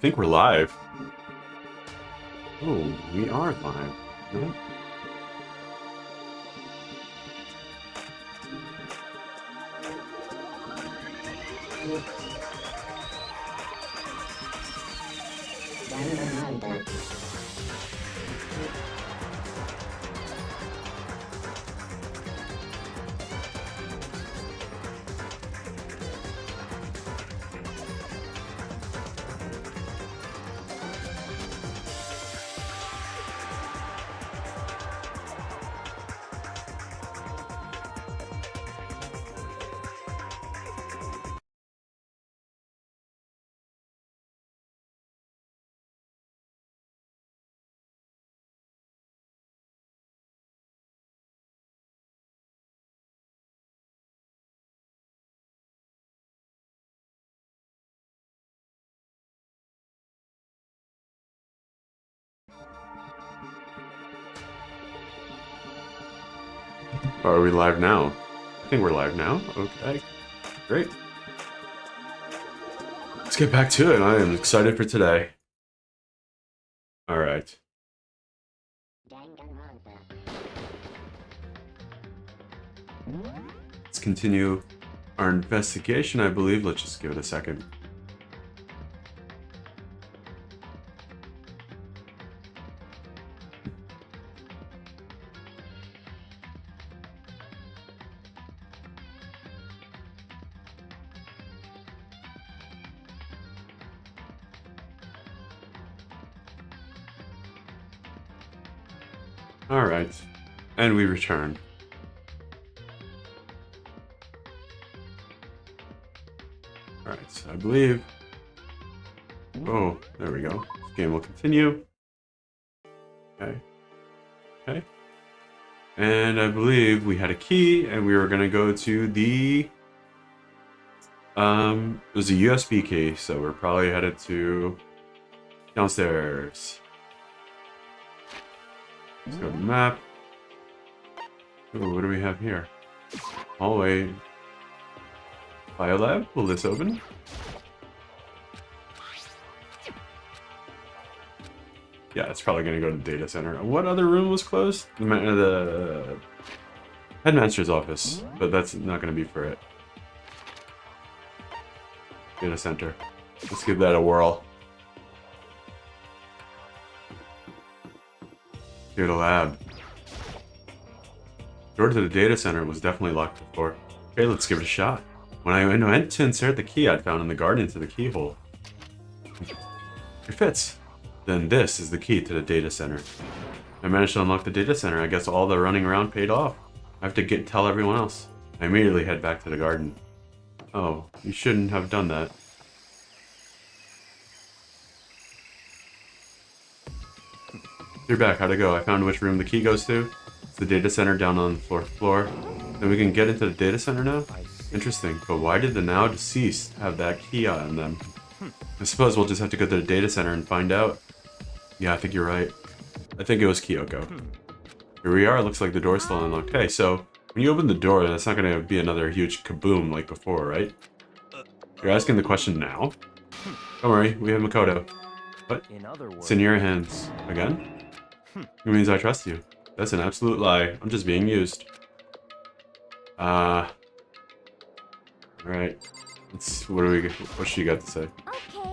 think we're live. Oh, we are live. No? Are we live now? I think we're live now. Okay, great. Let's get back to it. I am excited for today. All right. Let's continue our investigation, I believe. Let's just give it a second. All right, and we return. All right, so I believe. Oh, there we go. This game will continue. Okay. Okay. And I believe we had a key, and we were gonna go to the. It was a USB key, so we're probably headed to downstairs. Let's go to the map. Ooh, what do we have here? Hallway. Biolab? Will this open? Yeah, it's probably going to go to the data center. What other room was closed? The headmaster's office, but that's not going to be for it. Data center. Let's give that a whirl. Here to lab. Door to the data center was definitely locked before. Okay, let's give it a shot. When I went to insert the key I'd found in the garden into the keyhole. It fits. Then this is the key to the data center. I managed to unlock the data center. I guess all the running around paid off. I have to tell everyone else. I immediately head back to the garden. Oh, you shouldn't have done that. You're back. How'd it go? I found which room the key goes to. It's the data center down on the fourth floor. Then we can get into the data center now? Interesting, but why did the now deceased have that key on them? I suppose we'll just have to go to the data center and find out. Yeah, I think you're right. I think it was Kyoko. Here we are. Looks like the door's still unlocked. Hey, so when you open the door, that's not going to be another huge kaboom like before, right? You're asking the question now? Don't worry, we have Makoto. What? It's in your hands. Again? It means I trust you. That's an absolute lie. I'm just being used. Alright. What she got to say? Okay.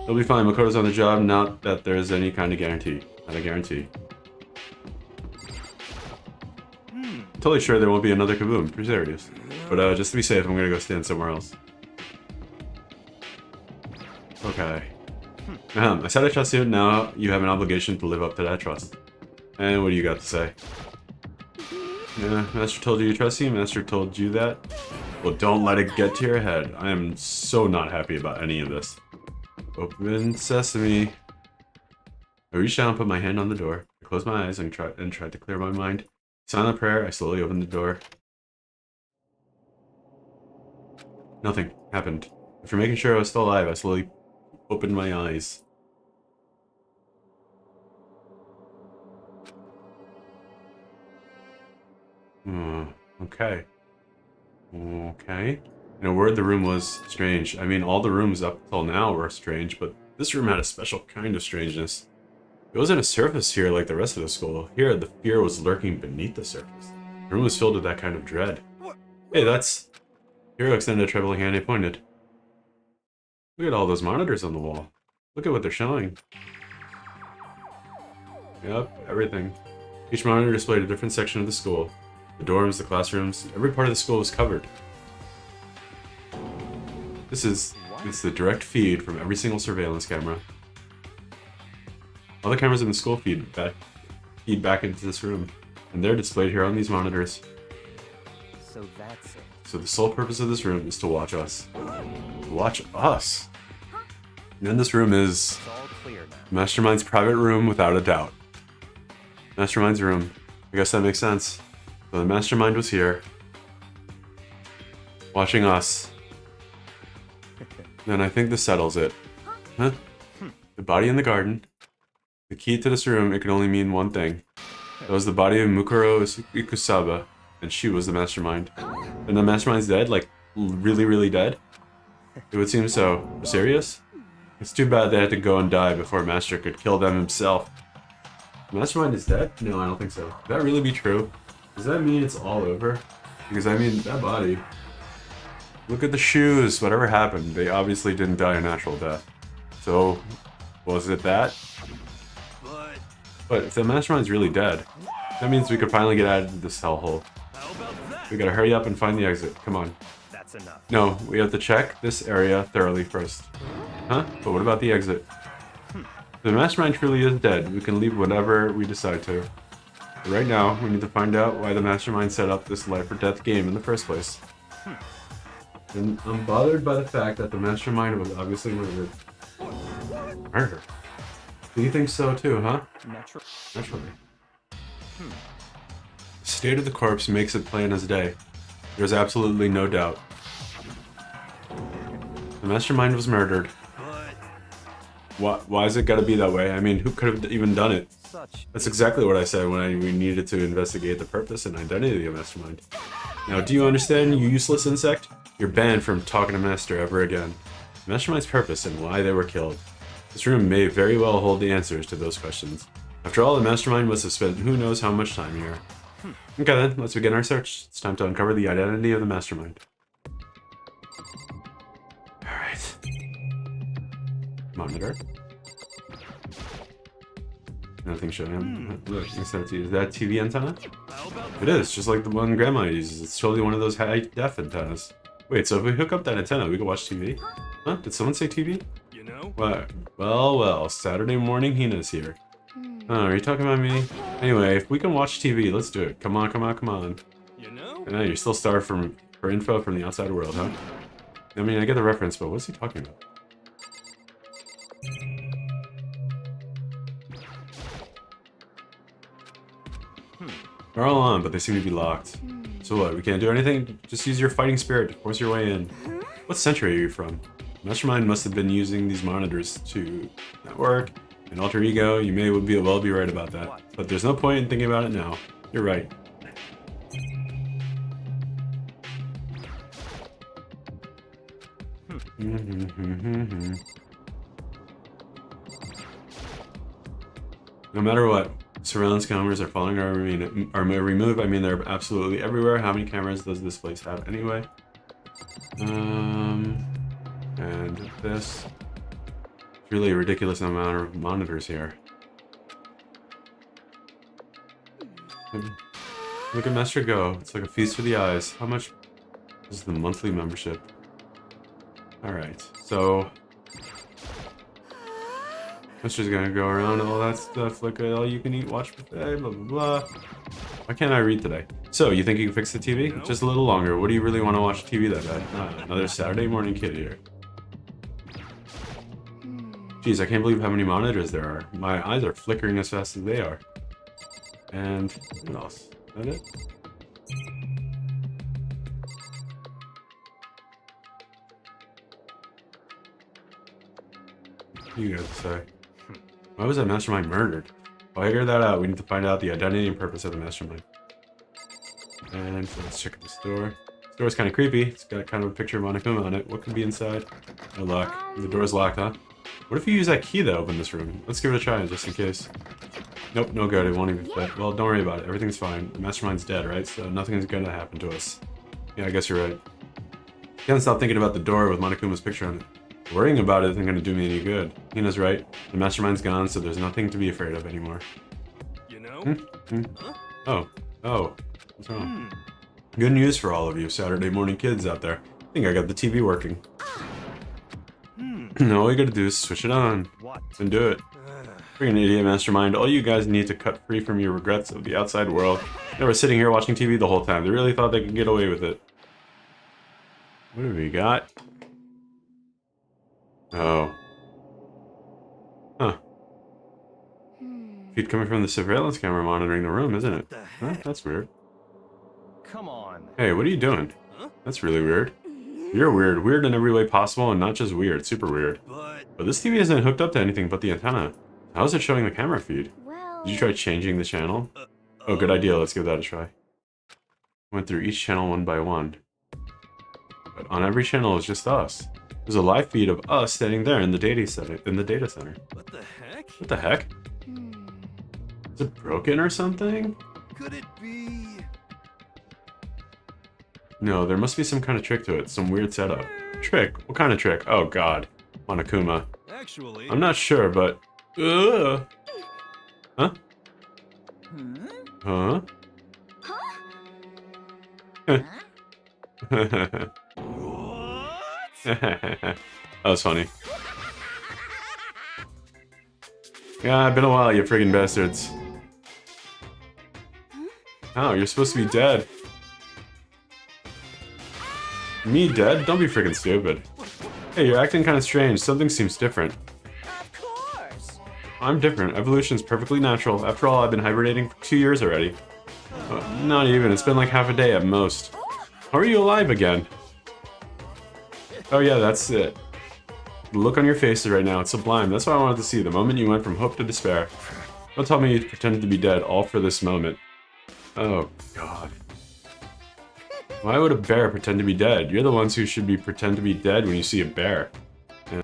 It'll be fine. Makoto's on the job. Not that there's any kind of guarantee. Not a guarantee. I'm totally sure there won't be another kaboom. Pretty serious. But just to be safe, I'm gonna go stand somewhere else. Okay. I said I trust you. Now you have an obligation to live up to that trust. And what do you got to say? Yeah, Master told you you trust him. Master told you that. Well, don't let it get to your head. I am so not happy about any of this. Open sesame. I reached out and put my hand on the door. I closed my eyes and tried to clear my mind. Silent prayer, I slowly opened the door. Nothing happened. After making sure I was still alive, I slowly opened my eyes. Okay. Okay. In a word, the room was strange. I mean, all the rooms up till now were strange, but This room had a special kind of strangeness. It wasn't a surface fear like the rest of the school. Here, the fear was lurking beneath the surface. The room was filled with that kind of dread. Hey, that's... Hero extended a trembling hand and pointed. Look at all those monitors on the wall. Look at what they're showing. Yep, everything. Each monitor displayed a different section of the school. The dorms, the classrooms, every part of the school was covered. It's the direct feed from every single surveillance camera. All the cameras in the school feed back into this room, and they're displayed here on these monitors. So that's it. So the sole purpose of this room is to watch us. Watch us! And then this room is It's all clear now. Mastermind's private room without a doubt. Mastermind's room. I guess that makes sense. So the Mastermind was here, watching us. Then I think this settles it. Huh? The body in the garden. The key to this room, it could only mean one thing. That was the body of Mukuro Ikusaba, and she was the Mastermind. And the Mastermind's dead? Like, really, really dead? It would seem so. Serious? It's too bad they had to go and die before Master could kill them himself. The Mastermind is dead? No, I don't think so. Could that really be true? Does that mean it's all over? Because, I mean, that body... Look at the shoes. Whatever happened, they obviously didn't die a natural death. So, was it that? But if the Mastermind's really dead, that means we could finally get out of this hellhole. We gotta hurry up and find the exit. Come on. That's enough. No, we have to check this area thoroughly first. Huh? But what about the exit? If the Mastermind truly is dead, we can leave whenever we decide to. But right now, we need to find out why the Mastermind set up this life or death game in the first place. And I'm bothered by the fact that the Mastermind was obviously murdered. Murder? Do you think so too, huh? Naturally. The state of the corpse makes it plain as day. There's absolutely no doubt. The Mastermind was murdered. Why is it gotta be that way? I mean, who could have even done it? That's exactly what I said when we needed to investigate the purpose and identity of Mastermind. Now, do you understand, you useless insect? You're banned from talking to Master ever again. Mastermind's purpose and why they were killed. This room may very well hold the answers to those questions. After all, the Mastermind must have spent who knows how much time here. Okay then, let's begin our search. It's time to uncover the identity of the Mastermind. Alright. Monitor. Nothing showing him. Look, is that TV antenna? It is, just like the one Grandma uses. It's totally one of those high-def antennas. Wait, so if we hook up that antenna, we can watch TV? Huh? Did someone say TV? You know? Well, Saturday morning Hina's here. Oh, are you talking about me? Anyway, if we can watch TV, let's do it. Come on. You know? I know, you're still starved for info from the outside world, huh? I mean, I get the reference, but what's he talking about? They're all on, but they seem to be locked. So what, we can't do anything? Just use your fighting spirit to force your way in. What century are you from? Mastermind must have been using these monitors to network and alter ego. You may well be right about that. But there's no point in thinking about it now. You're right. No matter what, surveillance cameras are following our remove. I mean, they're absolutely everywhere. How many cameras does this place have anyway? And this. It's really a ridiculous amount of monitors here. Look at Master Go. It's like a feast for the eyes. How much is the monthly membership? Alright, so Master's gonna go around all that stuff like all you can eat, watch buffet, blah blah blah. Why can't I read today? So, you think you can fix the TV? No. Just a little longer. What do you really want to watch TV that bad? Another Saturday morning kid here. Jeez, I can't believe how many monitors there are. My eyes are flickering as fast as they are. And what else? Is that it? What do you guys say? Why was that Mastermind murdered? Well, I figured that out. We need to find out the identity and purpose of the Mastermind. And let's check this door. This door's kind of creepy. It's got kind of a picture of Monokuma on it. What could be inside? No lock. The door's locked, huh? What if you use that key to open this room? Let's give it a try just in case. Nope, no good. It won't even fit. Well, don't worry about it. Everything's fine. The mastermind's dead, right? So nothing is gonna happen to us. Yeah, I guess you're right. Can't stop thinking about the door with Monokuma's picture on it. Worrying about it isn't gonna do me any good. Hina's right. The mastermind's gone, so there's nothing to be afraid of anymore. You know? Huh? Oh. What's wrong? Good news for all of you Saturday morning kids out there. I think I got the TV working. All you gotta do is switch it on. What? And do it. Freaking idiot mastermind. All you guys need to cut free from your regrets of the outside world. They were sitting here watching TV the whole time. They really thought they could get away with it. What have we got? Oh. Huh. Feed coming from the surveillance camera monitoring the room, isn't it? Huh? That's weird. Come on. Hey, what are you doing? That's really weird. You're weird. Weird in every way possible, and not just weird. Super weird. But this TV isn't hooked up to anything but the antenna. How is it showing the camera feed? Did you try changing the channel? Oh, good idea. Let's give that a try. Went through each channel one by one. But on every channel it's just us. There's a live feed of us standing there in the data center. What the heck? What the heck? Is it broken or something? Could it be? No, there must be some kind of trick to it. Some weird setup. Trick? What kind of trick? Oh god. Monokuma. Actually, I'm not sure, but... Ugh. Huh? Huh? That was funny. Yeah, it's been a while, you friggin' bastards. Oh, you're supposed to be dead. Me dead? Don't be friggin' stupid. Hey, you're acting kinda strange. Something seems different. Of course. I'm different. Evolution's perfectly natural. After all, I've been hibernating for 2 years already. Not even. It's been like half a day at most. How are you alive again? Oh yeah, that's it. The look on your faces right now, it's sublime. That's what I wanted to see, the moment you went from hope to despair. Don't tell me you pretended to be dead, all for this moment. Oh, God. Why would a bear pretend to be dead? You're the ones who should be pretend to be dead when you see a bear. Yeah.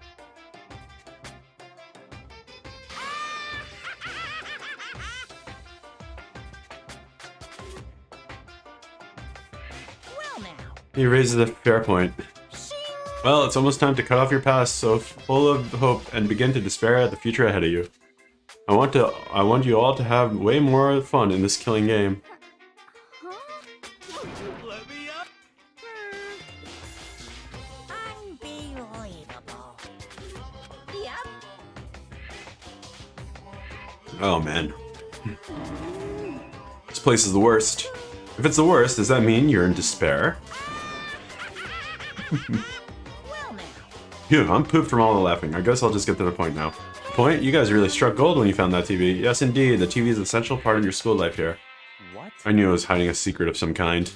Well now. He raises a fair point. Well, it's almost time to cut off your past, so full of hope and begin to despair at the future ahead of you. I want you all to have way more fun in this killing game. let me up. Unbelievable. Yep. Oh man. This place is the worst. If it's the worst, does that mean you're in despair? Well now. Phew, I'm pooped from all the laughing. I guess I'll just get to the point now. Point? You guys really struck gold when you found that TV. Yes, indeed. The TV is an essential part of your school life here. What? I knew it was hiding a secret of some kind.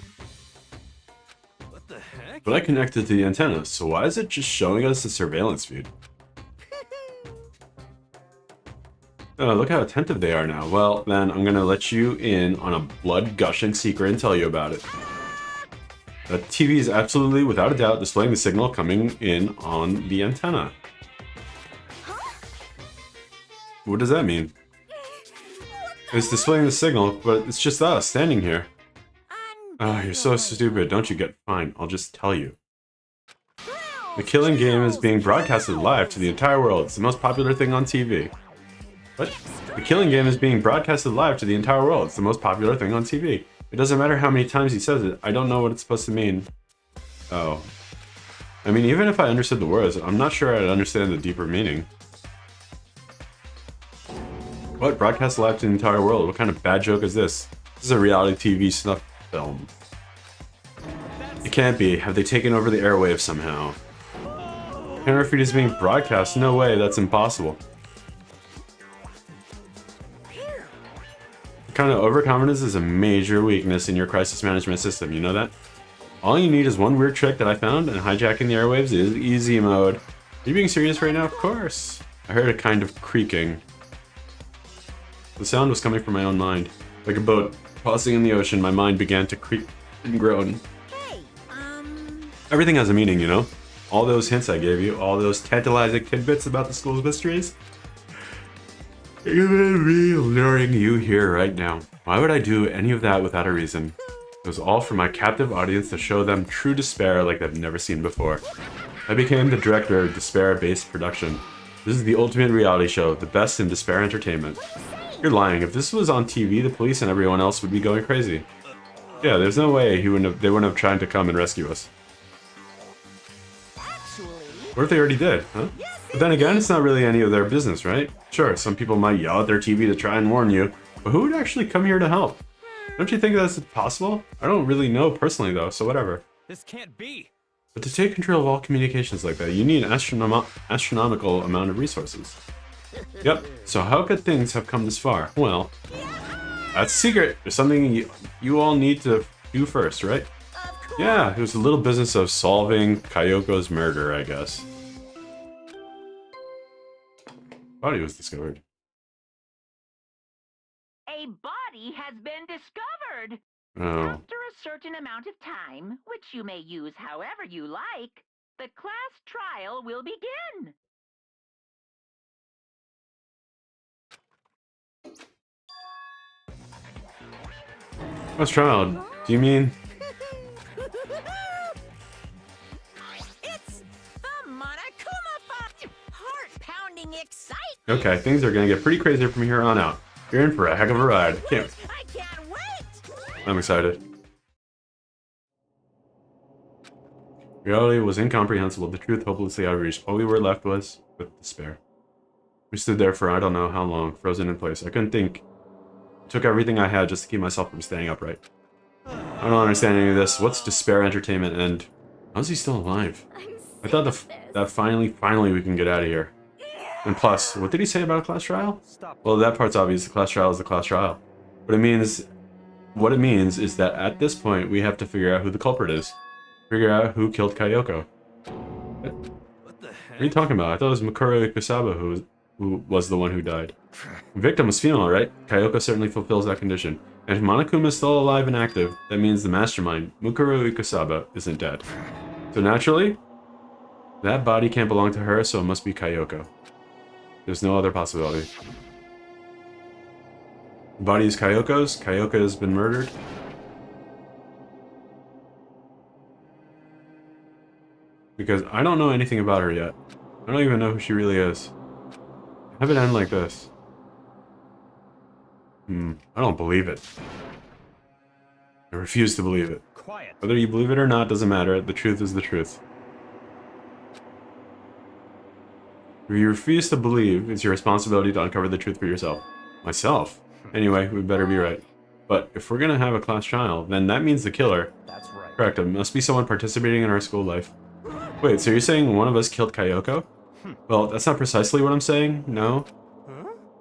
What the heck? But I connected to the antenna, so why is it just showing us the surveillance feed? Oh, look how attentive they are now. Well, then I'm gonna let you in on a blood-gushing secret and tell you about it. The TV is absolutely, without a doubt, displaying the signal coming in on the antenna. What does that mean? It's displaying the signal, but it's just us standing here. Oh, you're so stupid. Don't you get fine. I'll just tell you. The killing game is being broadcasted live to the entire world. It's the most popular thing on TV. What? The killing game is being broadcasted live to the entire world. It's the most popular thing on TV. It doesn't matter how many times he says it. I don't know what it's supposed to mean. Oh. I mean, even if I understood the words, I'm not sure I'd understand the deeper meaning. What? Broadcast live to the entire world? What kind of bad joke is this? This is a reality TV snuff film. It can't be. Have they taken over the airwaves somehow? Camera feed is being broadcast? No way, that's impossible. Kind of overconfidence is a major weakness in your crisis management system, you know that? All you need is one weird trick that I found, and hijacking the airwaves is easy mode. Are you being serious right now? Of course. I heard a kind of creaking. The sound was coming from my own mind. Like a boat tossing in the ocean, my mind began to creak and groan. Hey, Everything has a meaning, you know? All those hints I gave you, all those tantalizing tidbits about the school's mysteries, even me luring you here right now. Why would I do any of that without a reason? It was all for my captive audience to show them true despair like they've never seen before. I became the director of despair-based production. This is the ultimate reality show, the best in despair entertainment. You're lying. If this was on TV, the police and everyone else would be going crazy. Yeah, there's no way they wouldn't have tried to come and rescue us. Actually, What if they already did, huh? But then again, it's not really any of their business, right? Sure, some people might yell at their TV to try and warn you, but who would actually come here to help? Don't you think that's possible? I don't really know personally though, so whatever. This can't be. But to take control of all communications like that, you need an astronomical amount of resources. Yep, so how could things have come this far? Well, that's secret. There's something you all need to do first, right? of course. Yeah, it was the little business of solving Kayoko's murder, I guess. Body was discovered. A body has been discovered. Oh, After a certain amount of time, which you may use however you like, the class trial will begin. what's trial? Do you mean? It's the Monokuma fight. Heart-pounding excitement. Okay, things are gonna get pretty crazy from here on out. You're in for a heck of a ride. I can't wait. I'm excited. Reality was incomprehensible, the truth hopelessly out of reach. All we were left was with despair. We stood there for I don't know how long, frozen in place. I couldn't think. It took everything I had just to keep myself from staying upright. I don't understand any of this. What's despair entertainment and how's he still alive? I thought that finally we can get out of here. And plus, what did he say about a class trial? Stop. Well, that part's obvious. The class trial is the class trial. What it means is that at this point, we have to figure out who the culprit is. Figure out who killed Kayoko. What the What are you heck? talking about? I thought it was Mikuro Ikusaba who was the one who died. The victim was female, right? Kayoko certainly fulfills that condition. And if Monokuma is still alive and active, that means the mastermind, Mikuro Ikusaba, isn't dead. So naturally, that body can't belong to her, so it must be Kayoko. There's no other possibility. The body is Kayoko's. Kayoko has been murdered. Because I don't know anything about her yet. I don't even know who she really is. Have it end like this. I don't believe it. I refuse to believe it. Quiet. Whether you believe it or not doesn't matter. The truth is the truth. If you refuse to believe, it's your responsibility to uncover the truth for yourself. Myself? Anyway, we better be right. But if we're gonna have a class trial, then that means the killer. That's right. Correct, it must be someone participating in our school life. Wait, so you're saying one of us killed Kayoko? Well, that's not precisely what I'm saying, no?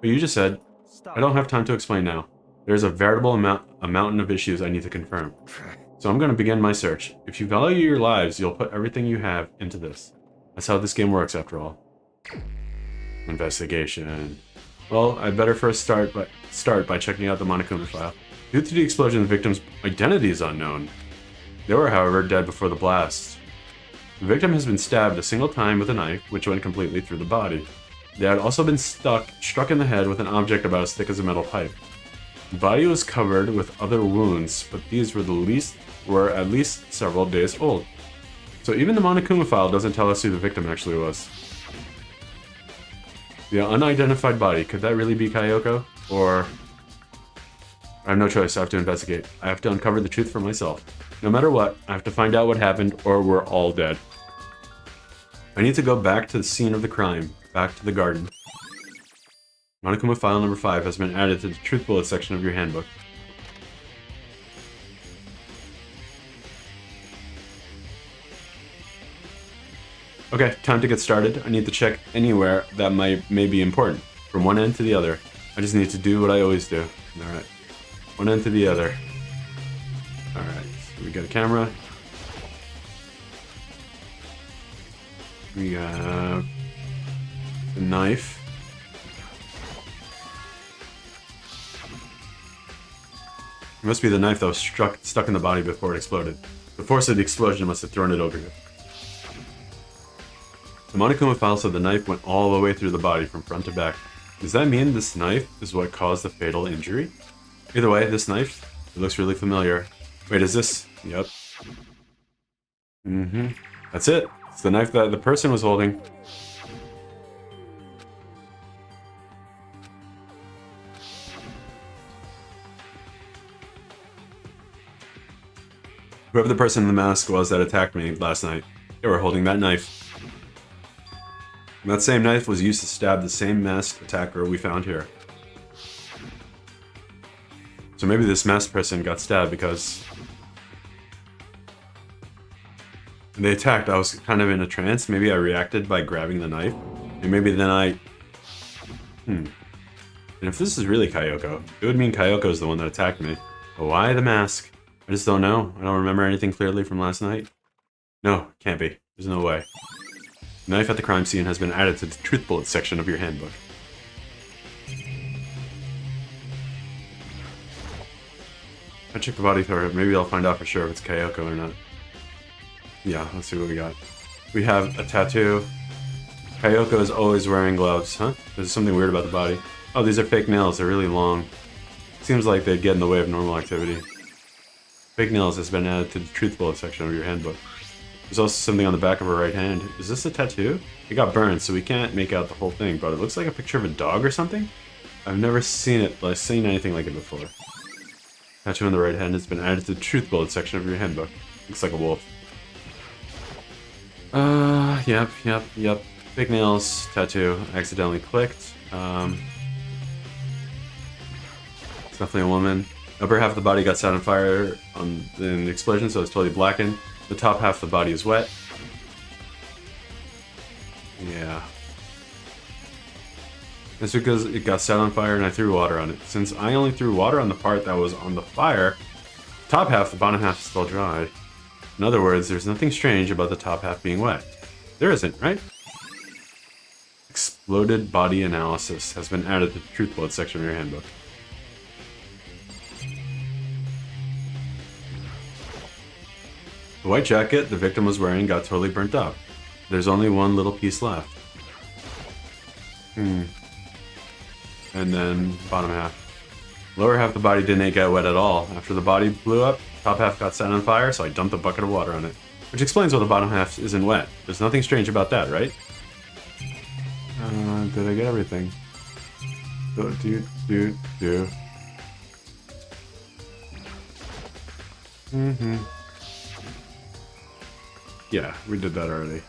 But you just said, Stop. I don't have time to explain now. There's a veritable mountain of issues I need to confirm. So I'm gonna begin my search. If you value your lives, you'll put everything you have into this. That's how this game works, after all. Investigation. Well, I'd better first start by checking out the Monokuma file. Due to the explosion, the victim's identity is unknown. They were, however, dead before the blast. The victim has been stabbed a single time with a knife, which went completely through the body. They had also been struck in the head with an object about as thick as a metal pipe. The body was covered with other wounds, but these were at least several days old. So even the Monokuma file doesn't tell us who the victim actually was. The unidentified body, could that really be Kayoko? Or... I have no choice, I have to investigate. I have to uncover the truth for myself. No matter what, I have to find out what happened, or we're all dead. I need to go back to the scene of the crime, back to the garden. Monokuma file number 5 has been added to the truth bullet section of your handbook. Okay, time to get started. I need to check anywhere that may be important, from one end to the other. I just need to do what I always do. Alright. One end to the other. Alright, so we got a camera. We got a knife. It must be the knife that was stuck in the body before it exploded. The force of the explosion must have thrown it over here. The Monokuma file said the knife went all the way through the body from front to back. Does that mean this knife is what caused the fatal injury? Either way, this knife, it looks really familiar. Wait, is this? Yep. That's it. It's the knife that the person was holding. Whoever the person in the mask was that attacked me last night, they were holding that knife. And that same knife was used to stab the same masked attacker we found here. So maybe this masked person got stabbed because when they attacked, I was kind of in a trance. Maybe I reacted by grabbing the knife. And maybe then I... And if this is really Kyoko, it would mean Kyoko is the one that attacked me. But why the mask? I just don't know. I don't remember anything clearly from last night. No, can't be. There's no way. The knife at the crime scene has been added to the truth bullet section of your handbook. I checked the body for it. Maybe I'll find out for sure if it's Kyoko or not. Yeah, let's see what we got. We have a tattoo. Kyoko is always wearing gloves, huh? There's something weird about the body. Oh, these are fake nails. They're really long. Seems like they'd get in the way of normal activity. Fake nails has been added to the truth bullet section of your handbook. There's also something on the back of her right hand. Is this a tattoo? It got burned, so we can't make out the whole thing, but it looks like a picture of a dog or something? I've never seen anything like it before. Tattoo on the right hand has been added to the truth bullet section of your handbook. Looks like a wolf. Yep. Fake nails, tattoo. Accidentally clicked. It's definitely a woman. Upper half of the body got set on fire in the explosion, so it's totally blackened. The top half of the body is wet. Yeah. It's because it got set on fire and I threw water on it. Since I only threw water on the part that was on the fire, the top half, the bottom half is still dry. In other words, there's nothing strange about the top half being wet. There isn't, right? Exploded body analysis has been added to the truth bullet section of your handbook. The white jacket the victim was wearing got totally burnt up. There's only one little piece left. And then bottom half. Lower half of the body didn't get wet at all. After the body blew up, top half got set on fire, so I dumped a bucket of water on it. Which explains why the bottom half isn't wet. There's nothing strange about that, right? Did I get everything? Yeah, we did that already.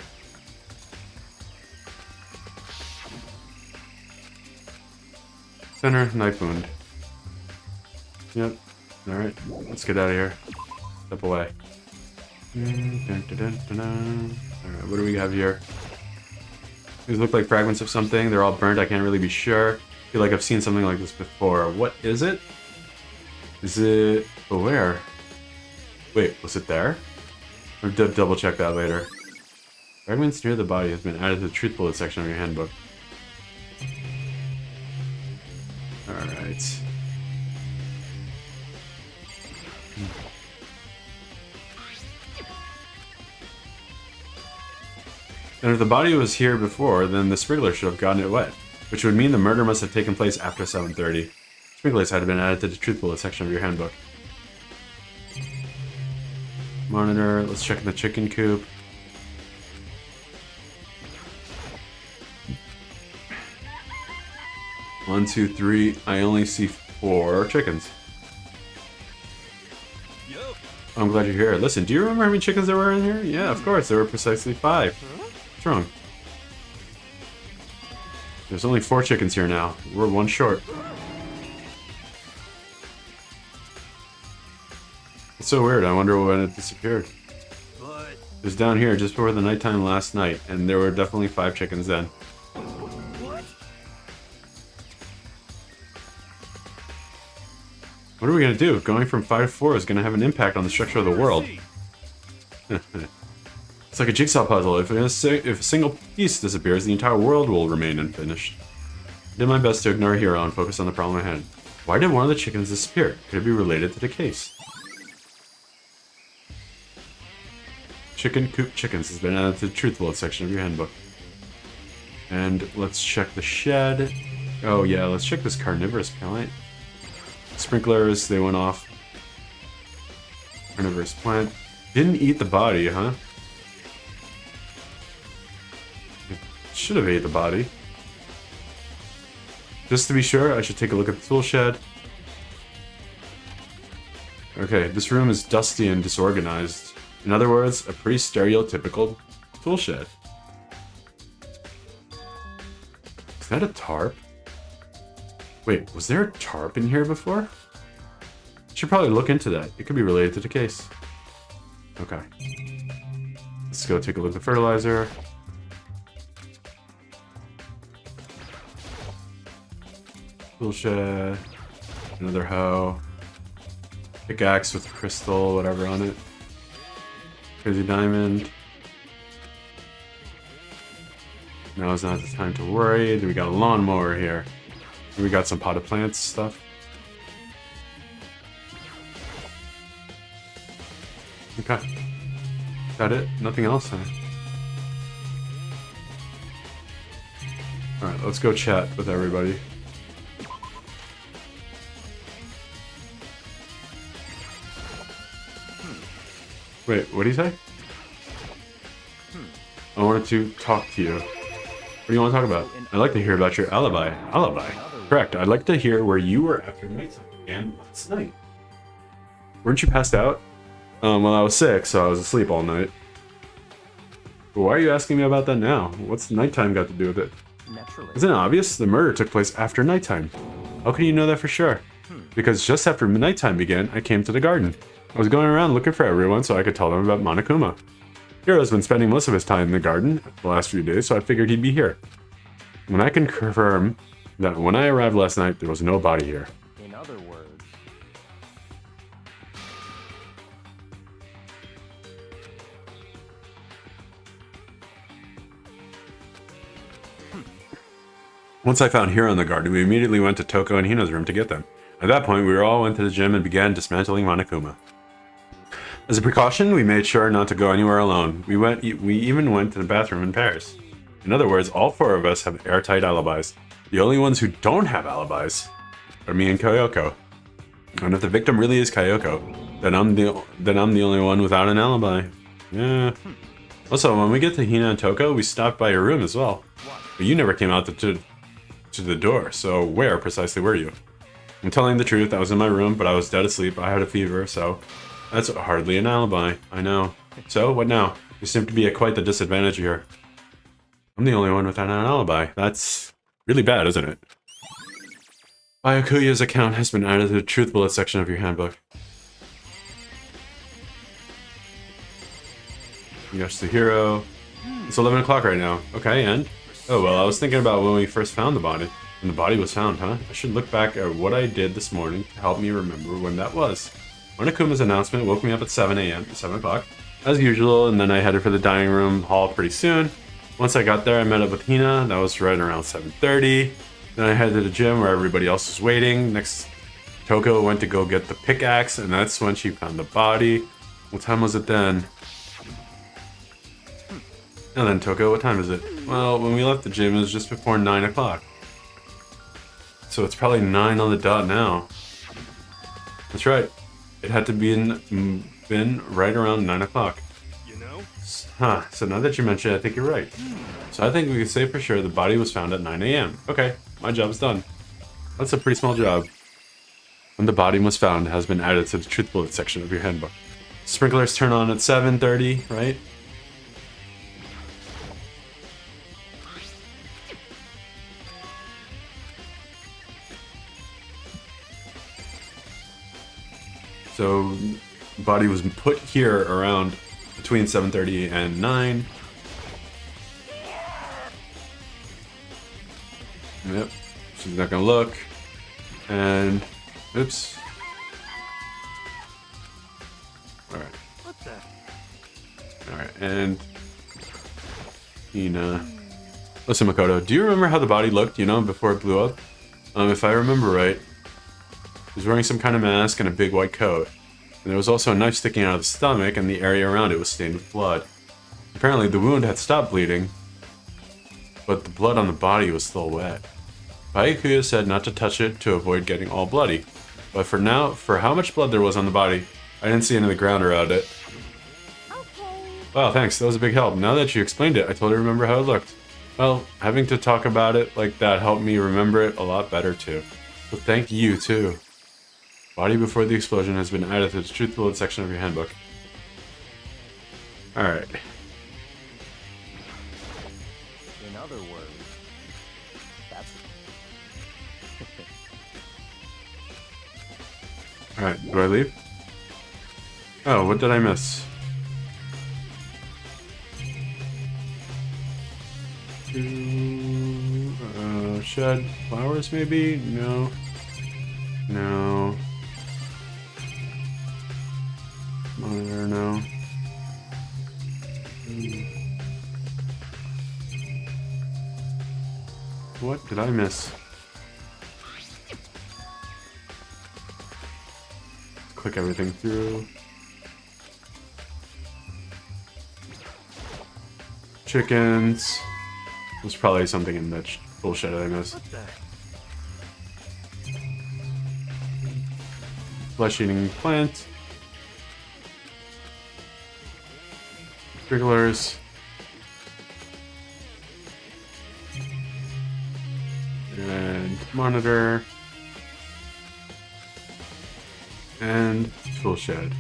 Center, knife wound. Yep. Alright, let's get out of here. Step away. Alright, what do we have here? These look like fragments of something. They're all burnt. I can't really be sure. I feel like I've seen something like this before. What is it? Is it... Oh, where? Wait, was it there? I'll double check that later. Fragments near the body has been added to the truth bullet section of your handbook. Alright. And if the body was here before, then the sprinkler should have gotten it wet, which would mean the murder must have taken place after 7:30. Sprinklers had been added to the truth bullet section of your handbook. Monitor, let's check the chicken coop. One, two, three. I only see 4 chickens. Oh, I'm glad you're here. Listen, do you remember how many chickens there were in here? Yeah, of course. There were precisely 5. What's wrong? There's only 4 chickens here now. We're 1 short. It's so weird. I wonder when it disappeared. It was down here just before the nighttime last night, and there were definitely 5 chickens then. What are we gonna do? Going from 5 to 4 is gonna have an impact on the structure of the world. It's like a jigsaw puzzle. If a single piece disappears, the entire world will remain unfinished. I did my best to ignore Hero and focus on the problem at hand. Why did one of the chickens disappear? Could it be related to the case? Chicken coop chickens has been added to the truth bullet section of your handbook. And let's check the shed. Oh yeah, let's check this carnivorous plant. Sprinklers, they went off. Carnivorous plant. Didn't eat the body, huh? Should have ate the body. Just to be sure, I should take a look at the tool shed. Okay, this room is dusty and disorganized. In other words, a pretty stereotypical tool shed. Is that a tarp? Wait, was there a tarp in here before? Should probably look into that. It could be related to the case. Okay. Let's go take a look at the fertilizer. Tool shed. Another hoe. Pickaxe with crystal, whatever on it. Crazy diamond. Now is not the time to worry. Then we got a lawnmower here. We got some potted plants stuff. Okay. Is that it? Nothing else, huh? Alright, let's go chat with everybody. Wait, what did he say? I wanted to talk to you. What do you want to talk about? I'd like to hear about your alibi. Alibi? Correct. I'd like to hear where you were after nighttime and last night. Weren't you passed out? Well, I was sick, so I was asleep all night. But why are you asking me about that now? What's nighttime got to do with it? Naturally. Isn't it obvious? The murder took place after nighttime. How can you know that for sure? Because just after nighttime began, I came to the garden. I was going around looking for everyone so I could tell them about Monokuma. Hiro's been spending most of his time in the garden the last few days, so I figured he'd be here. And I can confirm that when I arrived last night, there was no body here. In other words, Once I found Hiro in the garden, we immediately went to Toko and Hino's room to get them. At that point, we all went to the gym and began dismantling Monokuma. As a precaution, we made sure not to go anywhere alone. We even went to the bathroom in pairs. In other words, all four of us have airtight alibis. The only ones who don't have alibis are me and Kyoko. And if the victim really is Kyoko, then I'm the only one without an alibi. Yeah. Also, when we get to Hina and Toko, we stopped by your room as well. But you never came out to the door, so where precisely were you? I'm telling the truth, I was in my room, but I was dead asleep. I had a fever, so that's hardly an alibi. I know. So, what now? You seem to be at quite the disadvantage here. I'm the only one without an alibi. That's really bad, isn't it? Byakuya's account has been added to the truth bullet section of your handbook. Yoshihiro. It's 11 o'clock right now. Okay, and? Oh, well, I was thinking about when we first found the body. When the body was found, huh? I should look back at what I did this morning to help me remember when that was. Monokuma's announcement woke me up at 7 a.m. 7 o'clock, as usual, and then I headed for the dining room hall pretty soon. Once I got there, I met up with Hina. That was right around 7:30. Then I headed to the gym where everybody else was waiting. Next, Toko went to go get the pickaxe, and that's when she found the body. What time was it then? And then, Toko, what time is it? Well, when we left the gym, it was just before 9 o'clock. So it's probably 9 on the dot now. That's right. It had to be been right around 9 o'clock. You know? Huh, so now that you mention it, I think you're right. So I think we can say for sure the body was found at 9 a.m. Okay, my job's done. That's a pretty small job. When the body was found has been added to the truth bullet section of your handbook. Sprinklers turn on at 7:30, right? So, body was put here around between 7:30 and 9. Yep, she's not gonna look. And, oops. Alright. What the? Alright, and Hina. Listen, Makoto, do you remember how the body looked, before it blew up? If I remember right, he was wearing some kind of mask and a big white coat. And there was also a knife sticking out of the stomach, and the area around it was stained with blood. Apparently, the wound had stopped bleeding. but the blood on the body was still wet. Byakuya said not to touch it to avoid getting all bloody. But for now, for how much blood there was on the body, I didn't see any of the ground around it. Okay. Wow, thanks, that was a big help. Now that you explained it, I totally remember how it looked. Well, having to talk about it like that helped me remember it a lot better too. So thank you too. Body before the explosion has been added to the truth bullet section of your handbook. Alright. In other words, that's Alright, do I leave? Oh, what did I miss? Shed flowers maybe? No. No. Monitor, no. What did I miss? Click everything through. Chickens. There's probably something in that bullshit I missed. What the? Flesh-eating plant. Strigglers. And monitor. And tool shed.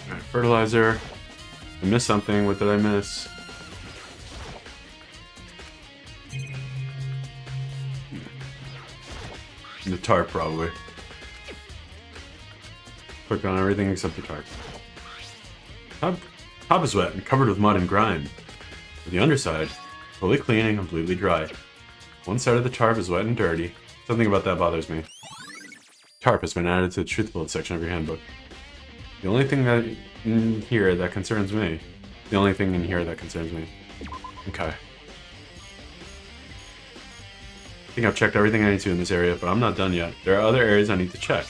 Alright, fertilizer. I missed something. What did I miss? The tarp, probably. Clicked on everything except the tarp. Top is wet and covered with mud and grime. But the underside, fully clean and completely dry. One side of the tarp is wet and dirty. Something about that bothers me. Tarp has been added to the truth bullet section of your handbook. The only thing that in here that concerns me. The only thing in here that concerns me. Okay. I think I've checked everything I need to in this area, but I'm not done yet. There are other areas I need to check.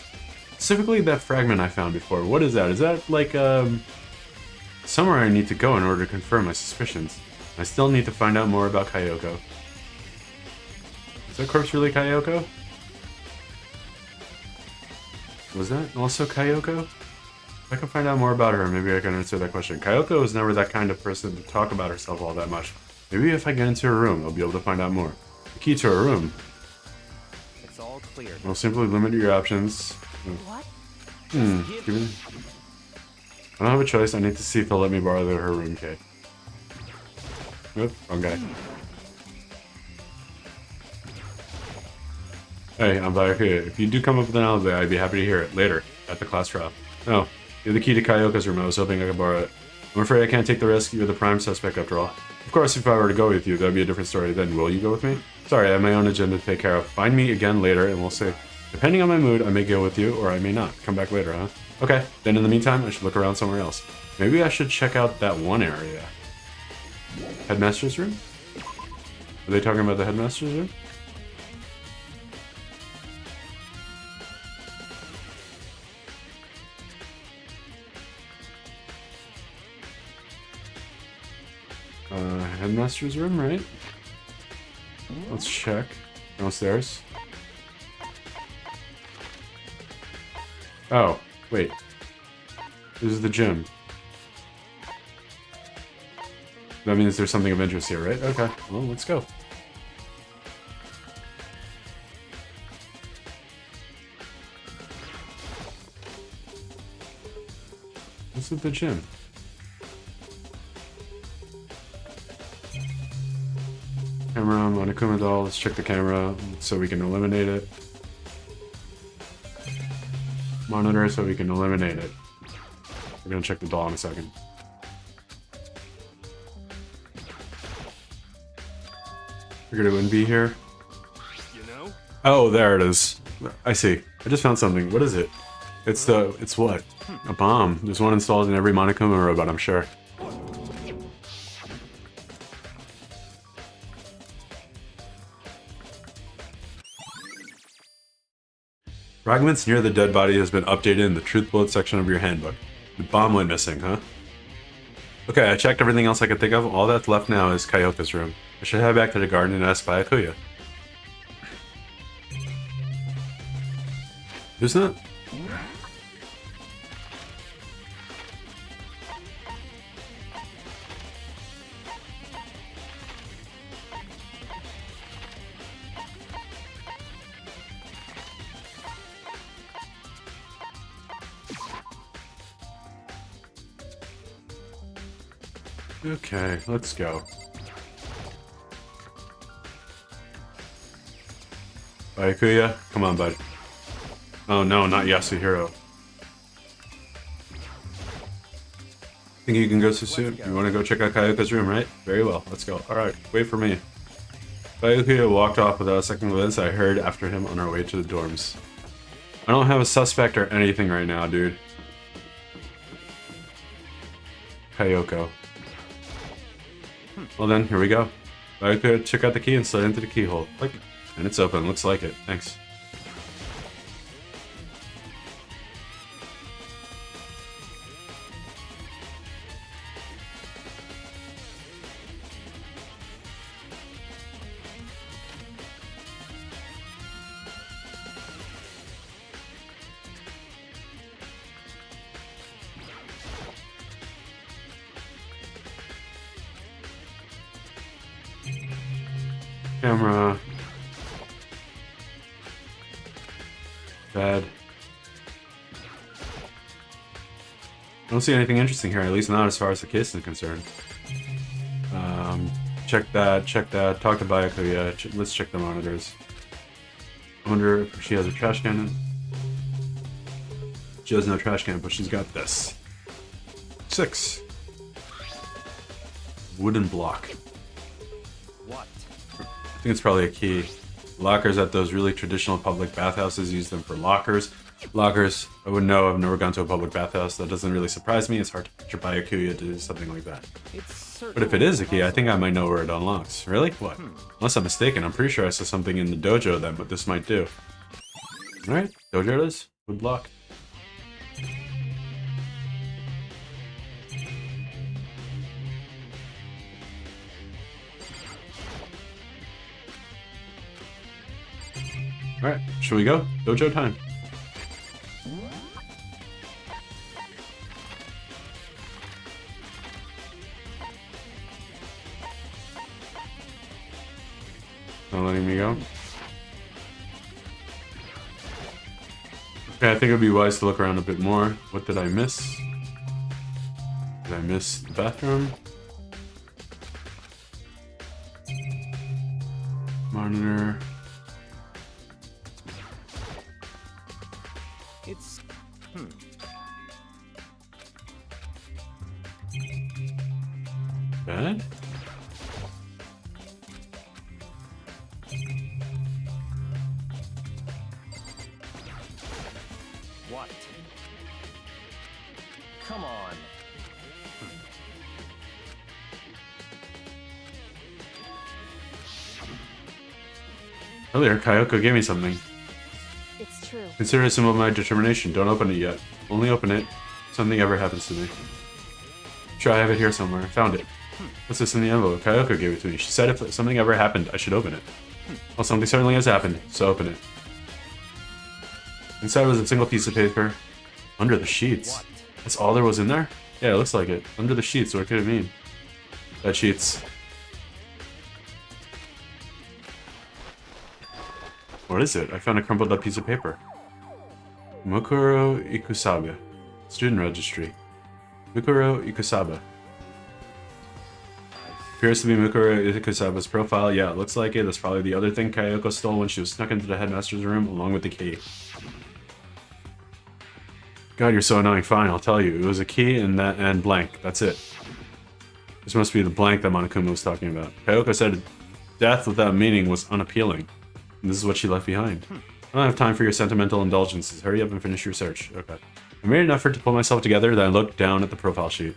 Specifically that fragment I found before. What is that? Is that like, somewhere I need to go in order to confirm my suspicions. I still need to find out more about Kyoko. Is that corpse really Kyoko? Was that also Kyoko? If I can find out more about her, maybe I can answer that question. Kyoko is never that kind of person to talk about herself all that much. Maybe if I get into her room, I'll be able to find out more. The key to her room. it's all clear. I'll simply limit your options. What? Given... I don't have a choice. I need to see if they'll let me borrow her room key. Oop, wrong guy. Hey, I'm Byakuya. If you do come up with an alibi, I'd be happy to hear it later at the class trial. Oh, you're the key to Kyoko's room. I was hoping I could borrow it. I'm afraid I can't take the risk. You're the prime suspect after all. Of course, if I were to go with you, that'd be a different story. Then will you go with me? Sorry, I have my own agenda to take care of. Find me again later and we'll see. Depending on my mood, I may go with you or I may not. Come back later, huh? Okay, then in the meantime, I should look around somewhere else. Maybe I should check out that one area. Headmaster's room? Are they talking about the headmaster's room? Headmaster's room, right? Let's check. Downstairs. Oh, wait. This is the gym. That means there's something of interest here, right? Okay, well, let's go. This is the gym. Camera, Monokuma doll. Let's check the camera so we can eliminate it. Monitor so we can eliminate it. We're gonna check the doll in a second. We're gonna be here. You know? Oh, there it is. I see. I just found something. What is it? It's what? A bomb. There's one installed in every Monokuma robot, I'm sure. Fragments near the dead body has been updated in the truth bullet section of your handbook. The bomb went missing, huh? Okay, I checked everything else I could think of. All that's left now is Kyoko's room. I should head back to the garden and ask Byakuya. Who's that? Okay, let's go. Byakuya, come on, bud. Oh no, not Yasuhiro. Think you can go so soon? You want to go check out Kyoko's room, right? Very well, let's go. Alright, wait for me. Byakuya walked off without a second glance. I heard after him on our way to the dorms. I don't have a suspect or anything right now, dude. Kyoko. Well then, here we go. Byakuya took out the key and slid into the keyhole. Click. And it's open. Looks like it. Thanks. Camera. Bed. I don't see anything interesting here, at least not as far as the case is concerned. Check that, talk to Byakuya, let's check the monitors. I wonder if she has a trash can. She has no trash can, but she's got this. 6. Wooden block. What? I think it's probably a key. Lockers at those really traditional public bathhouses use them for lockers. Lockers, I wouldn't know, I've never gone to a public bathhouse. That doesn't really surprise me. It's hard to picture Byakuya to do something like that. But if it is a key, I think I might know where it unlocks. Really? What? Unless I'm mistaken, I'm pretty sure I saw something in the dojo that what this might do. Alright, dojo it is. Wood block. Alright, should we go? Dojo time. Not letting me go. Okay, I think it would be wise to look around a bit more. What did I miss? Did I miss the bathroom? Monitor. It's... Bed? What? Come on. Earlier, Kyoko gave me something. It's true. Consider it a symbol of my determination. Don't open it yet. Only open it if something ever happens to me. Sure, I have it here somewhere. Found it. What's this in the envelope? Kyoko gave it to me. She said if something ever happened, I should open it. Well, something certainly has happened, so open it. Inside was a single piece of paper. Under the sheets. What? That's all there was in there? Yeah, it looks like it. Under the sheets, what could it mean? Bed sheets. What is it? I found a crumpled up piece of paper. Mukuro Ikusaba. Student registry. Mukuro Ikusaba. Appears to be Mukuro Ikusaba's profile. Yeah, it looks like it. That's probably the other thing Kyoko stole when she was snuck into the headmaster's room along with the key. God, you're so annoying. Fine, I'll tell you. It was a key and blank. That's it. This must be the blank that Monokuma was talking about. Kyoko said death without meaning was unappealing. And this is what she left behind. I don't have time for your sentimental indulgences. Hurry up and finish your search. Okay. I made an effort to pull myself together, then I looked down at the profile sheet.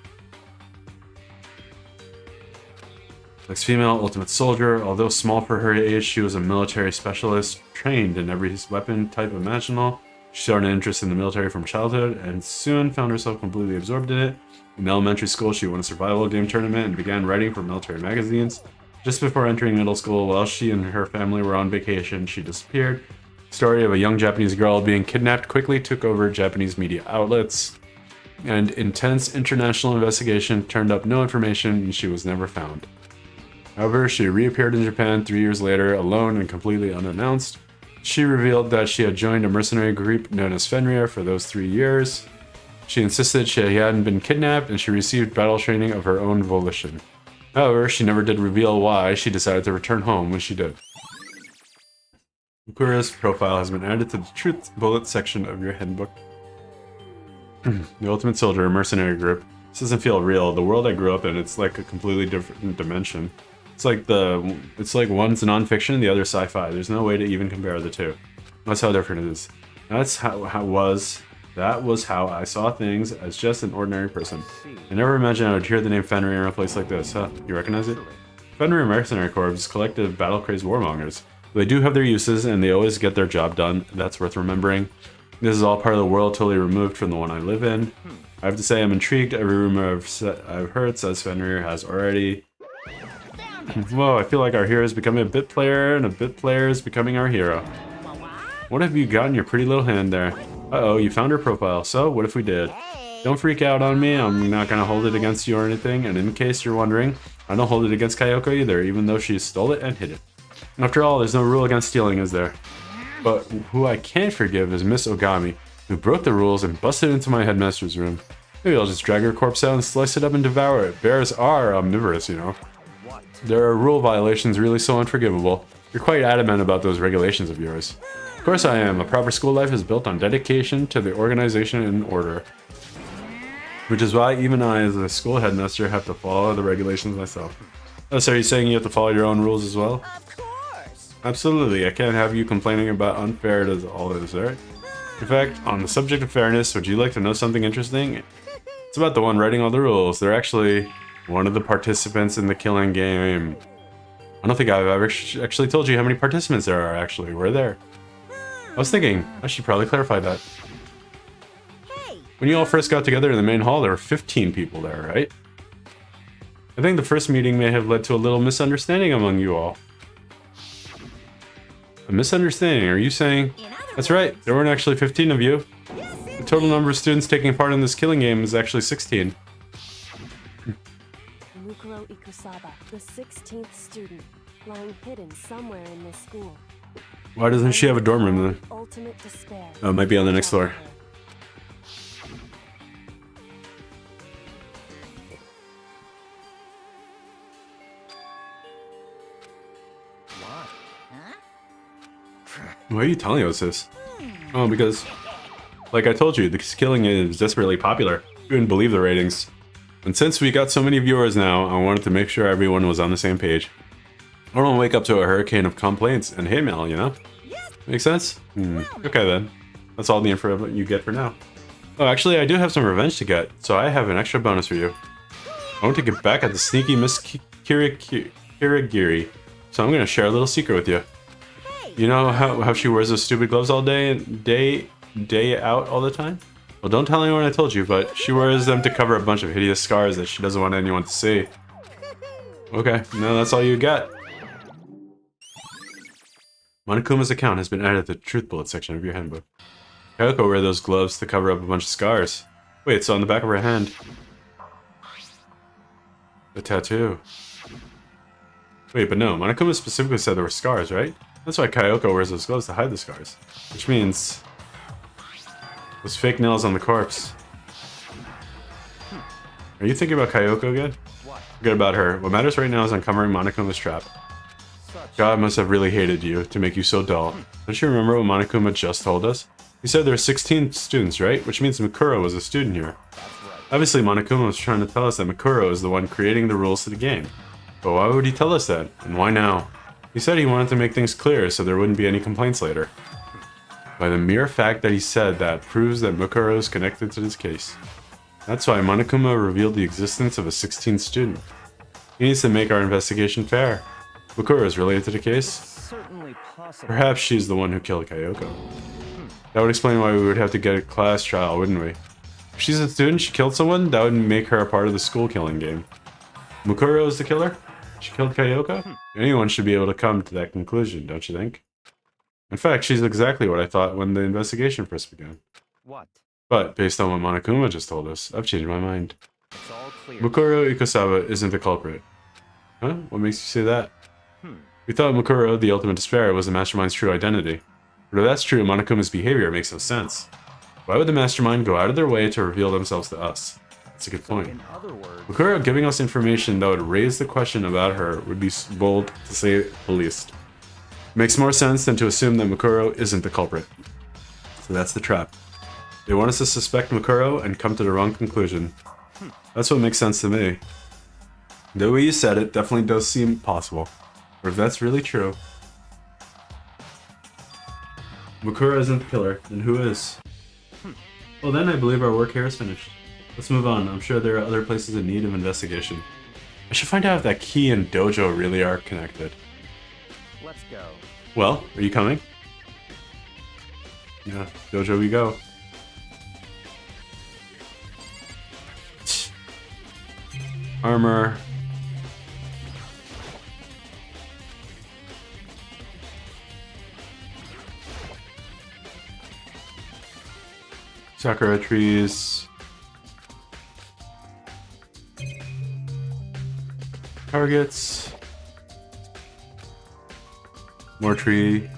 Ex-female, ultimate soldier. Although small for her age, she was a military specialist, trained in every weapon type imaginable. She started an interest in the military from childhood and soon found herself completely absorbed in it. In elementary school, she won a survival game tournament and began writing for military magazines. Just before entering middle school, while she and her family were on vacation, she disappeared. The story of a young Japanese girl being kidnapped quickly took over Japanese media outlets, and intense international investigation turned up no information and she was never found. However, she reappeared in Japan 3 years later, alone and completely unannounced. She revealed that she had joined a mercenary group known as Fenrir for those 3 years. She insisted she hadn't been kidnapped and she received battle training of her own volition. However, she never did reveal why she decided to return home when she did. Mukura's profile has been added to the truth bullet section of your handbook. The Ultimate Soldier, a mercenary group. This doesn't feel real. The world I grew up in, it's like a completely different dimension. It's like one's non-fiction, the other sci-fi. There's no way to even compare the two. That's how different it is. That was how I saw things as just an ordinary person. I never imagined I would hear the name Fenrir in a place like this, huh? You recognize it? Fenrir Mercenary Corps is a collective of battle-crazed warmongers. They do have their uses, and they always get their job done. That's worth remembering. This is all part of the world totally removed from the one I live in. I have to say I'm intrigued. Every rumor I've heard says Fenrir has already... Whoa, I feel like our hero is becoming a bit player, and a bit player is becoming our hero. What have you got in your pretty little hand there? Uh-oh, you found her profile. So, what if we did? Don't freak out on me. I'm not gonna hold it against you or anything, and in case you're wondering, I don't hold it against Kyoko either, even though she stole it and hid it. After all, there's no rule against stealing, is there? But who I can't forgive is Miss Ogami, who broke the rules and busted into my headmaster's room. Maybe I'll just drag her corpse out and slice it up and devour it. Bears are omnivorous, you know. There are rule violations really so unforgivable. You're quite adamant about those regulations of yours. Of course I am. A proper school life is built on dedication to the organization and order. Which is why even I, as a school headmaster, have to follow the regulations myself. Oh, so are you saying you have to follow your own rules as well? Of course. Absolutely. I can't have you complaining about unfair as all is, right? In fact, on the subject of fairness, would you like to know something interesting? It's about the one writing all the rules. They're actually one of the participants in the killing game. I don't think I've ever actually told you how many participants there are, actually. We're there. I was thinking, I should probably clarify that. Hey. When you all first got together in the main hall, there were 15 people there, right? I think the first meeting may have led to a little misunderstanding among you all. A misunderstanding, are you saying? That's right, there weren't actually 15 of you. The total number of students taking part in this killing game is actually 16. Mukuro Ikusaba, the 16th student, lying hidden somewhere in this school. Why doesn't she have a dorm room then? Ultimate despair. Oh, it might be on the next floor. What? Why are you telling us this? Oh, because, like I told you, this killing is desperately popular. You wouldn't believe the ratings. And since we got so many viewers now, I wanted to make sure everyone was on the same page. I don't want to wake up to a hurricane of complaints and hate mail, you know? Make sense? Okay then. That's all the info you get for now. Oh, actually, I do have some revenge to get, so I have an extra bonus for you. I want to get back at the sneaky Miss Kirigiri, so I'm gonna share a little secret with you. You know how she wears those stupid gloves all day out all the time? Well, don't tell anyone I told you, but she wears them to cover a bunch of hideous scars that she doesn't want anyone to see. Okay, no, that's all you get. Monokuma's account has been added to the truth bullet section of your handbook. Kyoko wear those gloves to cover up a bunch of scars. Wait, so on the back of her hand. The tattoo. Wait, but no, Monokuma specifically said there were scars, right? That's why Kyoko wears those gloves to hide the scars. Which means... those fake nails on the corpse. Are you thinking about Kyoko again? What? Forget about her. What matters right now is uncovering Monokuma's trap. God must have really hated you to make you so dull. Don't you remember what Monokuma just told us? He said there were 16 students, right? Which means Mikuro was a student here. Obviously, Monokuma was trying to tell us that Mikuro is the one creating the rules to the game. But why would he tell us that? And why now? He said he wanted to make things clear so there wouldn't be any complaints later. By the mere fact that he said that proves that Mikuro is connected to this case. That's why Monokuma revealed the existence of a 16th student. He needs to make our investigation fair. Mikuro is related to the case? Certainly possible. Perhaps she's the one who killed Kyoko. That would explain why we would have to get a class trial, wouldn't we? If she's a student, she killed someone, that would make her a part of the school killing game. Mukuro is the killer? She killed Kayoko? Anyone should be able to come to that conclusion, don't you think? In fact, she's exactly what I thought when the investigation first began. What? But, based on what Monokuma just told us, I've changed my mind. It's all clear. Mukuro Ikusawa isn't the culprit. Huh? What makes you say that? Hmm. We thought Mukuro, the ultimate despair, was the mastermind's true identity. But if that's true, Monokuma's behavior makes no sense. Why would the mastermind go out of their way to reveal themselves to us? That's a good point. In other words, Mukuro giving us information that would raise the question about her would be bold, to say the least. Makes more sense than to assume that Mukuro isn't the culprit. So that's the trap. They want us to suspect Mukuro and come to the wrong conclusion. That's what makes sense to me. The way you said it definitely does seem possible. Or if that's really true, Mukuro isn't the killer, then who is? Well then, I believe our work here is finished. Let's move on. I'm sure there are other places in need of investigation. I should find out if that key and dojo really are connected. let's go. Well, are you coming? Yeah, dojo we go. Armor. Sakura trees. Targets. More tree.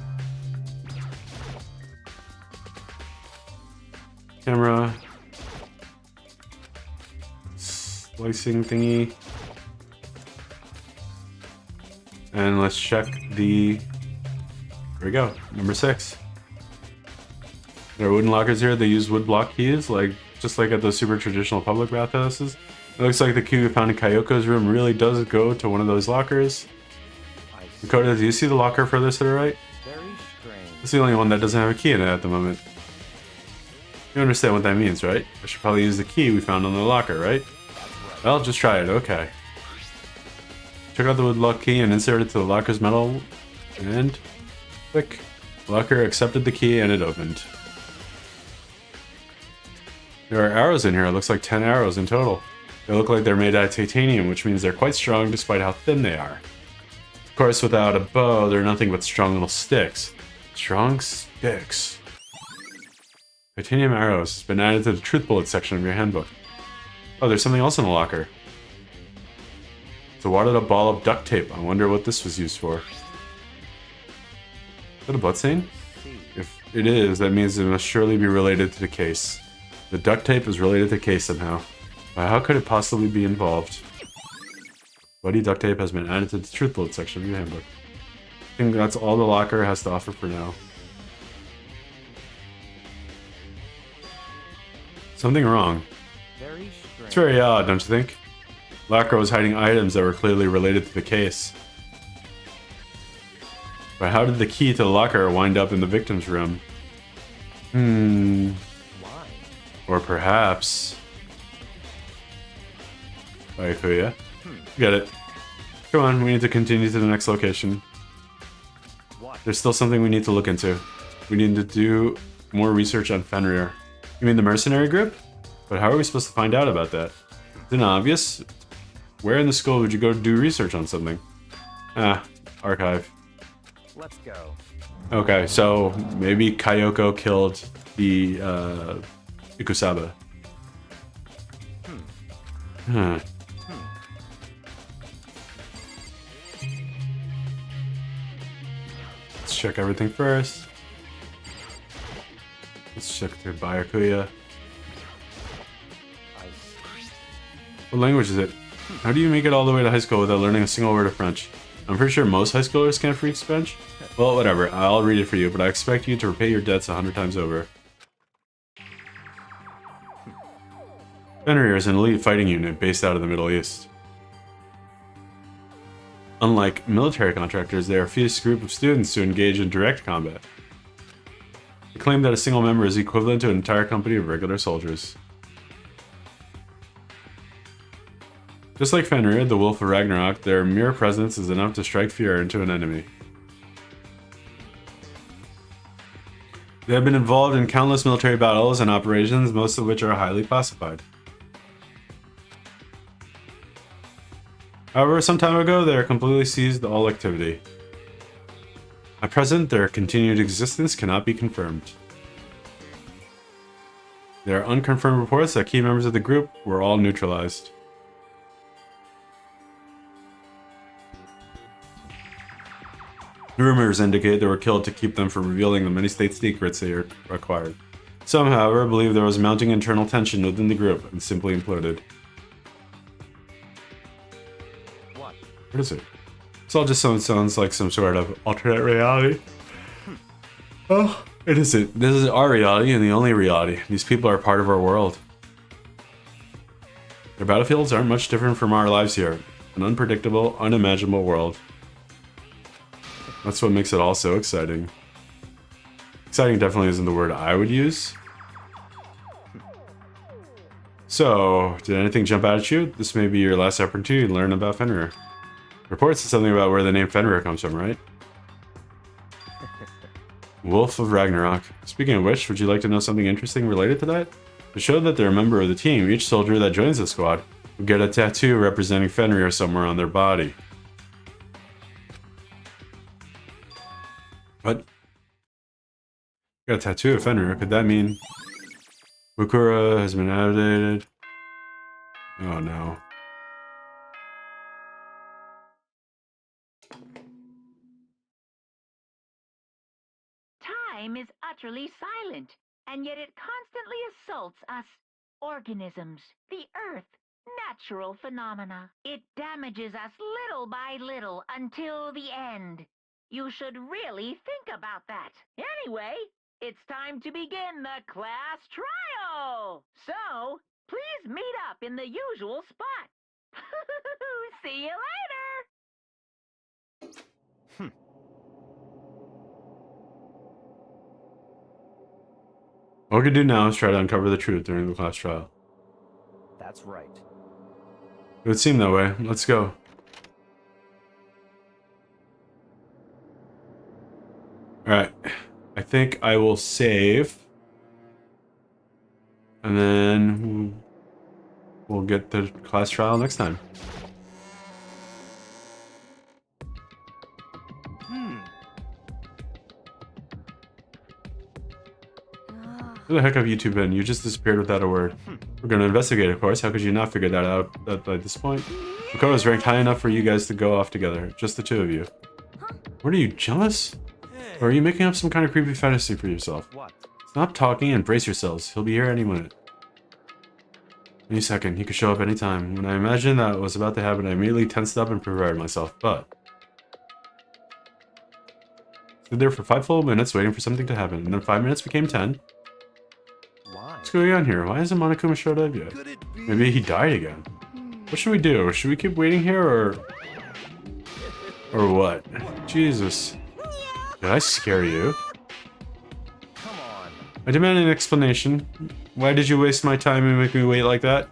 Camera. Slicing thingy. And let's check the... Here we go. Number 6. There are wooden lockers here. They use wood block keys, just like at those super traditional public bathhouses. It looks like the key we found in Kayoko's room really does go to one of those lockers. Dakota, do you see the locker furthest to the right? Very strange. It's the only one that doesn't have a key in it at the moment. You understand what that means, right? I should probably use the key we found on the locker, right? Well, just try it, okay. Check out the wood lock key and insert it to the locker's metal, and click. Locker accepted the key and it opened. There are arrows in here. It looks like 10 arrows in total. They look like they're made out of titanium, which means they're quite strong despite how thin they are. Of course, without a bow, they're nothing but strong little sticks. Strong sticks. Titanium arrows has been added to the truth bullet section of your handbook. Oh, there's something else in the locker. It's a wadded up ball of duct tape. I wonder what this was used for. Is that a bloodstain? If it is, that means it must surely be related to the case. The duct tape is related to the case somehow. But how could it possibly be involved? Bloody duct tape has been added to the truth bullet section of your handbook. I think that's all the locker has to offer for now. Something wrong. Very strange. It's very odd, don't you think? Locker was hiding items that were clearly related to the case. But how did the key to the locker wind up in the victim's room? Why? Or perhaps... Byakuya. Get it. Come on, we need to continue to the next location. What? There's still something we need to look into. We need to do more research on Fenrir. You mean the mercenary group? But how are we supposed to find out about that? Isn't it obvious? Where in the school would you go to do research on something? Archive. Let's go. Okay, so maybe Kayoko killed the Ikusaba. Let's check everything first. Let's check the Byakuya. What language is it? How do you make it all the way to high school without learning a single word of French? I'm pretty sure most high schoolers can't read French. Well, whatever. I'll read it for you, but I expect you to repay your debts 100 times over. Fenrir is an elite fighting unit based out of the Middle East. Unlike military contractors, they are a fierce group of students who engage in direct combat. They claim that a single member is equivalent to an entire company of regular soldiers. Just like Fenrir, the Wolf of Ragnarok, their mere presence is enough to strike fear into an enemy. They have been involved in countless military battles and operations, most of which are highly classified. However, some time ago, they are completely ceased all activity. At present, their continued existence cannot be confirmed. There are unconfirmed reports that key members of the group were all neutralized. Rumors indicate they were killed to keep them from revealing the many state secrets they acquired. Some, however, believe there was mounting internal tension within the group and simply imploded. What? What is it? This all just sounds like some sort of alternate reality. Oh, it isn't. This is our reality and the only reality. These people are part of our world. Their battlefields aren't much different from our lives here. An unpredictable, unimaginable world. That's what makes it all so exciting. Exciting definitely isn't the word I would use. So, did anything jump out at you? This may be your last opportunity to learn about Fenrir. Reports said something about where the name Fenrir comes from, right? Wolf of Ragnarok. Speaking of which, would you like to know something interesting related to that? To show that they're a member of the team, each soldier that joins the squad will get a tattoo representing Fenrir somewhere on their body. What? Got a tattoo of Fenrir. Could that mean Bukura has been outdated? Oh no. Time is utterly silent, and yet it constantly assaults us, organisms, the earth, natural phenomena. It damages us little by little until the end. You should really think about that. Anyway, it's time to begin the class trial. So, please meet up in the usual spot. See you later. All we can do now is try to uncover the truth during the class trial. That's right. It would seem that way. Let's go. Alright. I think I will save. And then we'll get the class trial next time. Where the heck have you two been? You just disappeared without a word. We're gonna investigate, of course. How could you not figure that out by this point? Makoto is ranked high enough for you guys to go off together. Just the two of you. What are you, jealous? Or are you making up some kind of creepy fantasy for yourself? What? Stop talking and brace yourselves. He'll be here any minute. Any second. He could show up anytime. When I imagined that was about to happen, I immediately tensed up and prepared myself, but... stood there for 5 full minutes waiting for something to happen, and then 5 minutes became 10. Why? What's going on here? Why hasn't Monokuma showed up yet? Maybe he died again. What should we do? Should we keep waiting here, or what? Jesus. Did I scare you? Come on. I demand an explanation. Why did you waste my time and make me wait like that?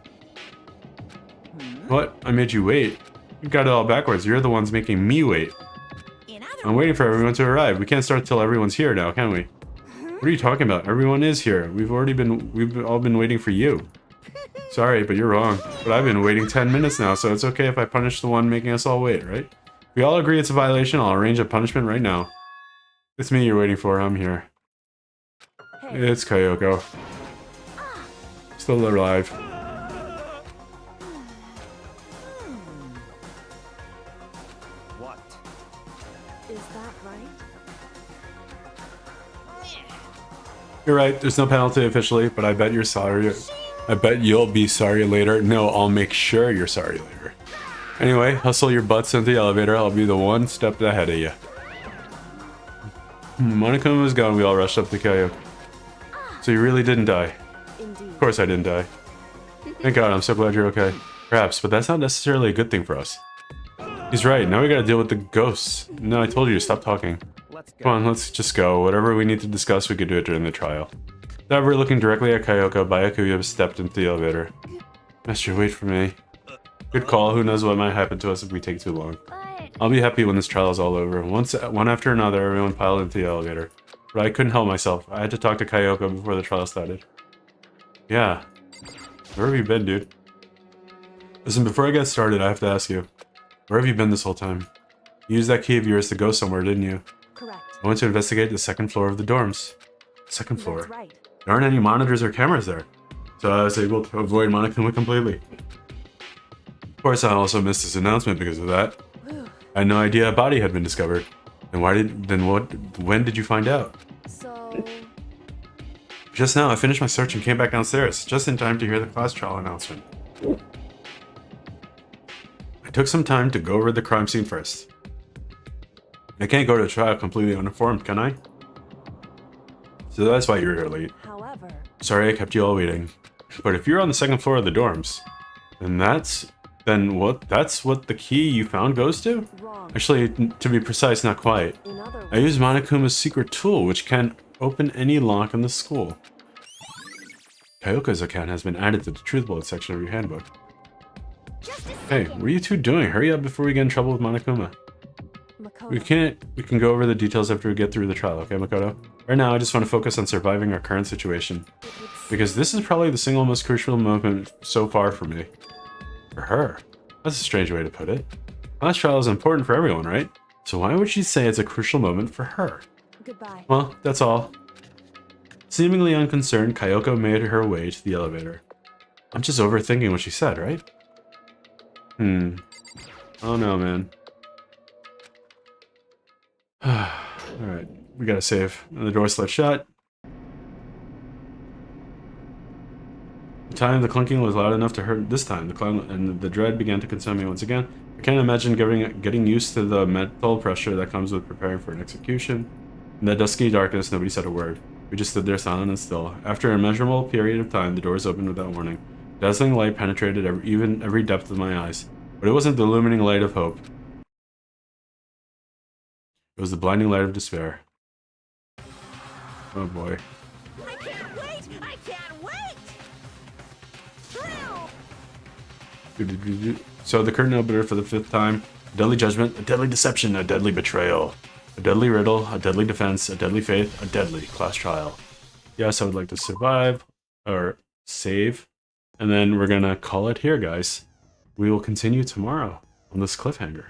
What? I made you wait? You got it all backwards. You're the ones making me wait. I'm waiting for everyone to arrive. We can't start till everyone's here now, can we? What are you talking about? Everyone is here. We've all been waiting for you. Sorry, but you're wrong. But I've been waiting 10 minutes now, so it's okay if I punish the one making us all wait, right? If we all agree it's a violation, I'll arrange a punishment right now. It's me you're waiting for. I'm here. Hey, It's Kyoko. Still alive. What? is that right? You're right, there's no penalty officially, but I bet you're sorry. I bet you'll be sorry later. No, I'll make sure you're sorry later. Anyway, hustle your butts into the elevator. I'll be the one step ahead of you. Monokuma was gone. We all rushed up to Kyoko. So you really didn't die? Indeed. Of course I didn't die. Thank God, I'm so glad you're okay. Perhaps, but that's not necessarily a good thing for us. He's right, now we gotta deal with the ghosts. No, I told you to stop talking. Let's go. Come on, let's just go. Whatever we need to discuss, we could do it during the trial. However, looking directly at Kyoko, Byakuya stepped into the elevator. Master, wait for me. Good call, who knows what might happen to us if we take too long. I'll be happy when this trial is all over. One after another, everyone piled into the elevator. but I couldn't help myself. I had to talk to Kyoko before the trial started. Yeah. Where have you been, dude? Listen, before I get started, I have to ask you. Where have you been this whole time? You used that key of yours to go somewhere, didn't you? Correct. I went to investigate the second floor of the dorms. Second floor? That's right. There aren't any monitors or cameras there, so I was able to avoid Monokuma completely. Of course, I also missed his announcement because of that. Whew. I had no idea a body had been discovered. And when did you find out? So, Just now, I finished my search and came back downstairs, just in time to hear the class trial announcement. I took some time to go over the crime scene first. I can't go to trial completely uninformed, can I? So that's why you're here late. however, Sorry I kept you all waiting. But if you're on the second floor of the dorms, then that's what the key you found goes to? wrong. Actually, to be precise, not quite. In other I used Monokuma's secret tool, which can open any lock in the school. Kyoko's account has been added to the truth bullet section of your handbook. Just a Hey, what are you two doing? Hurry up before we get in trouble with Monokuma. Makoto. We can go over the details after we get through the trial, okay, Makoto? Right now, I just want to focus on surviving our current situation. It would Because this is probably the single most crucial moment so far for me. For her. That's a strange way to put it. Last trial is important for everyone, right? So why would she say it's a crucial moment for her? Goodbye. Well, that's all. Seemingly unconcerned, Kyoko made her way to the elevator. I'm just overthinking what she said, right? Oh no, man. Alright, we gotta save. And the door slid shut. The time the clunking was loud enough to hurt this time. The dread began to consume me once again. I can't imagine getting used to the mental pressure that comes with preparing for an execution. In the dusky darkness, nobody said a word. We just stood there silent and still. After an immeasurable period of time, the doors opened without warning. Dazzling light penetrated every depth of my eyes. But it wasn't the illuminating light of hope. It was the blinding light of despair. Oh boy. I can't wait! I can't wait! Thrill! So the curtain opener for the 5th time. A deadly judgment, a deadly deception, a deadly betrayal. A deadly riddle, a deadly defense, a deadly faith, a deadly class trial. Yes, I would like to survive, or save. And then we're gonna call it here, guys. We will continue tomorrow on this cliffhanger.